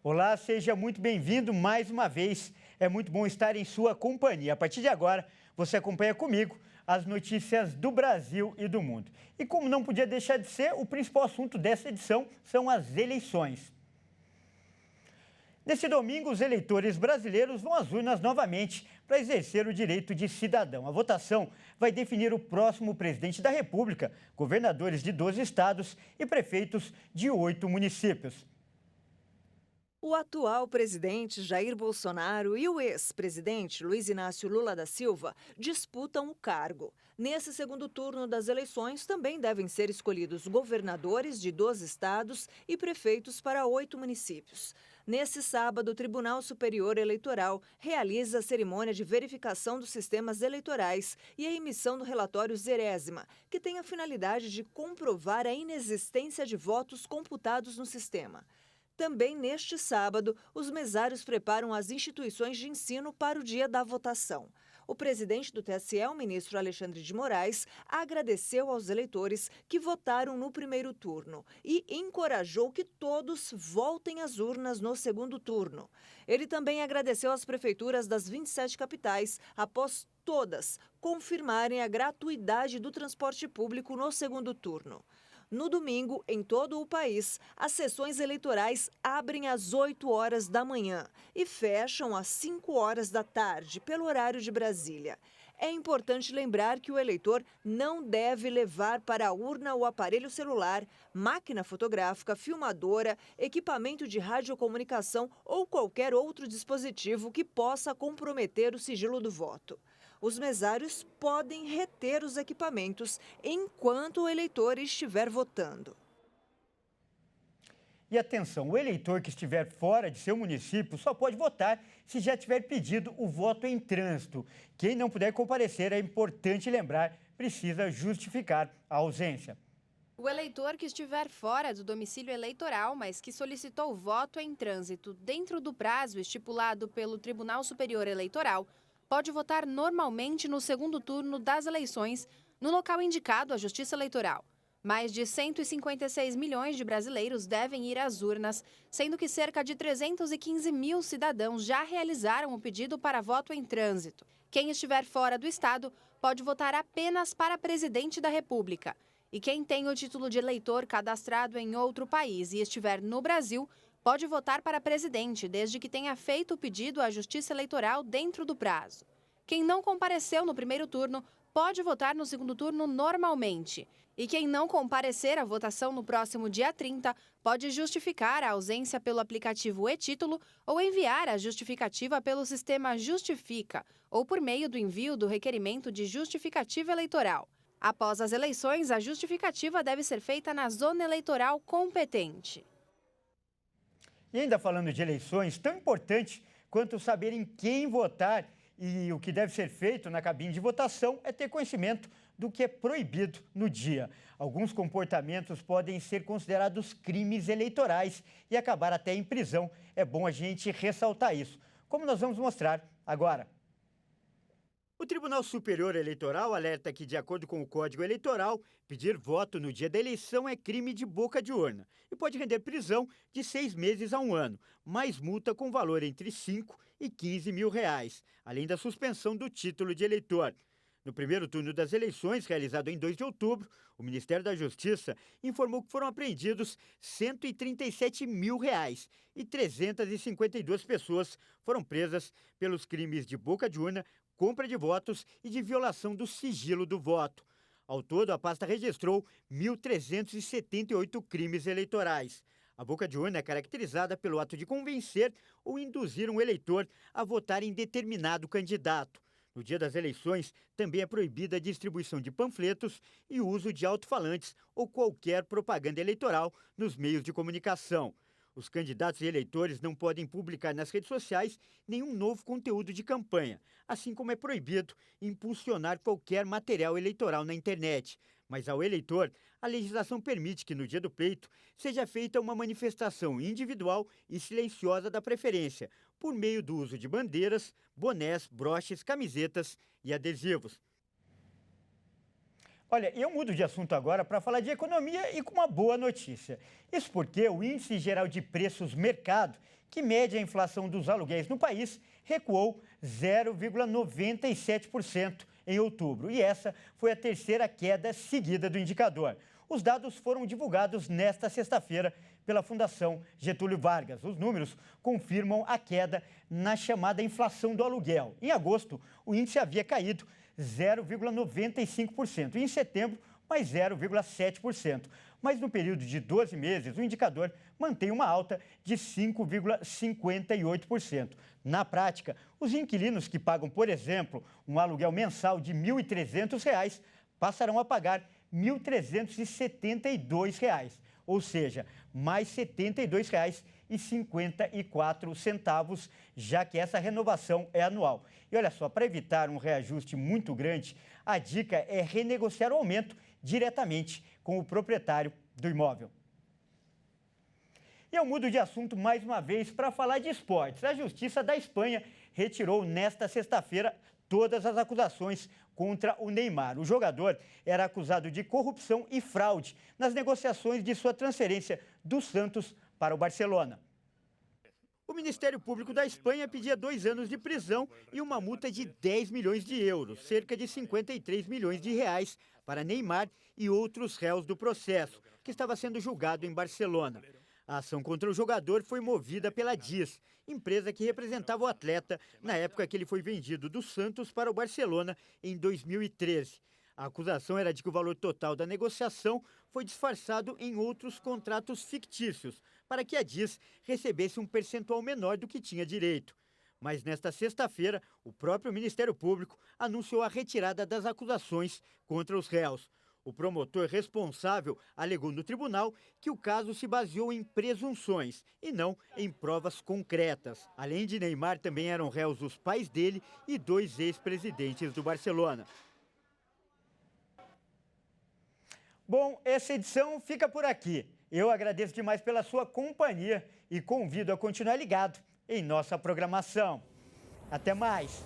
Olá, seja muito bem-vindo mais uma vez. É muito bom estar em sua companhia. A partir de agora, você acompanha comigo as notícias do Brasil e do mundo. E como não podia deixar de ser, o principal assunto dessa edição são as eleições. Neste domingo, os eleitores brasileiros vão às urnas novamente para exercer o direito de cidadão. A votação vai definir o próximo presidente da República, governadores de 12 estados e prefeitos de 8 municípios. O atual presidente Jair Bolsonaro e o ex-presidente Luiz Inácio Lula da Silva disputam o cargo. Nesse segundo turno das eleições, também devem ser escolhidos governadores de 12 estados e prefeitos para 8 municípios. Nesse sábado, o Tribunal Superior Eleitoral realiza a cerimônia de verificação dos sistemas eleitorais e a emissão do relatório Zerésima, que tem a finalidade de comprovar a inexistência de votos computados no sistema. Também neste sábado, os mesários preparam as instituições de ensino para o dia da votação. O presidente do TSE, o ministro Alexandre de Moraes, agradeceu aos eleitores que votaram no primeiro turno e encorajou que todos voltem às urnas no segundo turno. Ele também agradeceu às prefeituras das 27 capitais, após todas confirmarem a gratuidade do transporte público no segundo turno. No domingo, em todo o país, as sessões eleitorais abrem às 8 horas da manhã e fecham às 5 horas da tarde, pelo horário de Brasília. É importante lembrar que o eleitor não deve levar para a urna o aparelho celular, máquina fotográfica, filmadora, equipamento de radiocomunicação ou qualquer outro dispositivo que possa comprometer o sigilo do voto. Os mesários podem reter os equipamentos enquanto o eleitor estiver votando. E atenção, o eleitor que estiver fora de seu município só pode votar se já tiver pedido o voto em trânsito. Quem não puder comparecer, é importante lembrar, precisa justificar a ausência. O eleitor que estiver fora do domicílio eleitoral, mas que solicitou voto em trânsito dentro do prazo estipulado pelo Tribunal Superior Eleitoral, pode votar normalmente no segundo turno das eleições, no local indicado à Justiça Eleitoral. Mais de 156 milhões de brasileiros devem ir às urnas, sendo que cerca de 315 mil cidadãos já realizaram o pedido para voto em trânsito. Quem estiver fora do estado pode votar apenas para presidente da República. E quem tem o título de eleitor cadastrado em outro país e estiver no Brasil, pode votar para presidente, desde que tenha feito o pedido à Justiça Eleitoral dentro do prazo. Quem não compareceu no primeiro turno pode votar no segundo turno normalmente. E quem não comparecer à votação no próximo dia 30 pode justificar a ausência pelo aplicativo e-Título ou enviar a justificativa pelo sistema Justifica ou por meio do envio do requerimento de justificativa eleitoral. Após as eleições, a justificativa deve ser feita na zona eleitoral competente. E ainda falando de eleições, tão importante quanto saber em quem votar e o que deve ser feito na cabine de votação é ter conhecimento do que é proibido no dia. Alguns comportamentos podem ser considerados crimes eleitorais e acabar até em prisão. É bom a gente ressaltar isso, como nós vamos mostrar agora. O Tribunal Superior Eleitoral alerta que, de acordo com o Código Eleitoral, pedir voto no dia da eleição é crime de boca de urna e pode render prisão de 6 meses a 1 ano, mais multa com valor entre 5 e 15 mil reais, além da suspensão do título de eleitor. No primeiro turno das eleições, realizado em 2 de outubro, o Ministério da Justiça informou que foram apreendidos 137 mil reais e 352 pessoas foram presas pelos crimes de boca de urna, compra de votos e de violação do sigilo do voto. Ao todo, a pasta registrou 1.378 crimes eleitorais. A boca de urna é caracterizada pelo ato de convencer ou induzir um eleitor a votar em determinado candidato. No dia das eleições, também é proibida a distribuição de panfletos e o uso de alto-falantes ou qualquer propaganda eleitoral nos meios de comunicação. Os candidatos e eleitores não podem publicar nas redes sociais nenhum novo conteúdo de campanha, assim como é proibido impulsionar qualquer material eleitoral na internet. Mas ao eleitor, a legislação permite que no dia do pleito seja feita uma manifestação individual e silenciosa da preferência, por meio do uso de bandeiras, bonés, broches, camisetas e adesivos. Olha, eu mudo de assunto agora para falar de economia e com uma boa notícia. Isso porque o Índice Geral de Preços Mercado, que mede a inflação dos aluguéis no país, recuou 0,97% em outubro. E essa foi a terceira queda seguida do indicador. Os dados foram divulgados nesta sexta-feira pela Fundação Getúlio Vargas. Os números confirmam a queda na chamada inflação do aluguel. Em agosto, o índice havia caído 0,95% e em setembro, mais 0,7%. Mas no período de 12 meses, o indicador mantém uma alta de 5,58%. Na prática, os inquilinos que pagam, por exemplo, um aluguel mensal de R$ 1.300 passarão a pagar R$ 1.372, ou seja, mais R$ 72,54, já que essa renovação é anual. E olha só, para evitar um reajuste muito grande, a dica é renegociar o aumento diretamente com o proprietário do imóvel. E eu mudo de assunto mais uma vez para falar de esportes. A Justiça da Espanha retirou nesta sexta-feira todas as acusações contra o Neymar. O jogador era acusado de corrupção e fraude nas negociações de sua transferência do Santos para o Barcelona. O Ministério Público da Espanha pedia 2 anos de prisão e uma multa de 10 milhões de euros, cerca de 53 milhões de reais, para Neymar e outros réus do processo, que estava sendo julgado em Barcelona. A ação contra o jogador foi movida pela DIS, empresa que representava o atleta na época que ele foi vendido do Santos para o Barcelona em 2013. A acusação era de que o valor total da negociação foi disfarçado em outros contratos fictícios, para que a DIS recebesse um percentual menor do que tinha direito. Mas nesta sexta-feira, o próprio Ministério Público anunciou a retirada das acusações contra os réus. O promotor responsável alegou no tribunal que o caso se baseou em presunções e não em provas concretas. Além de Neymar, também eram réus os pais dele e 2 ex-presidentes do Barcelona. Bom, essa edição fica por aqui. Eu agradeço demais pela sua companhia e convido a continuar ligado em nossa programação. Até mais!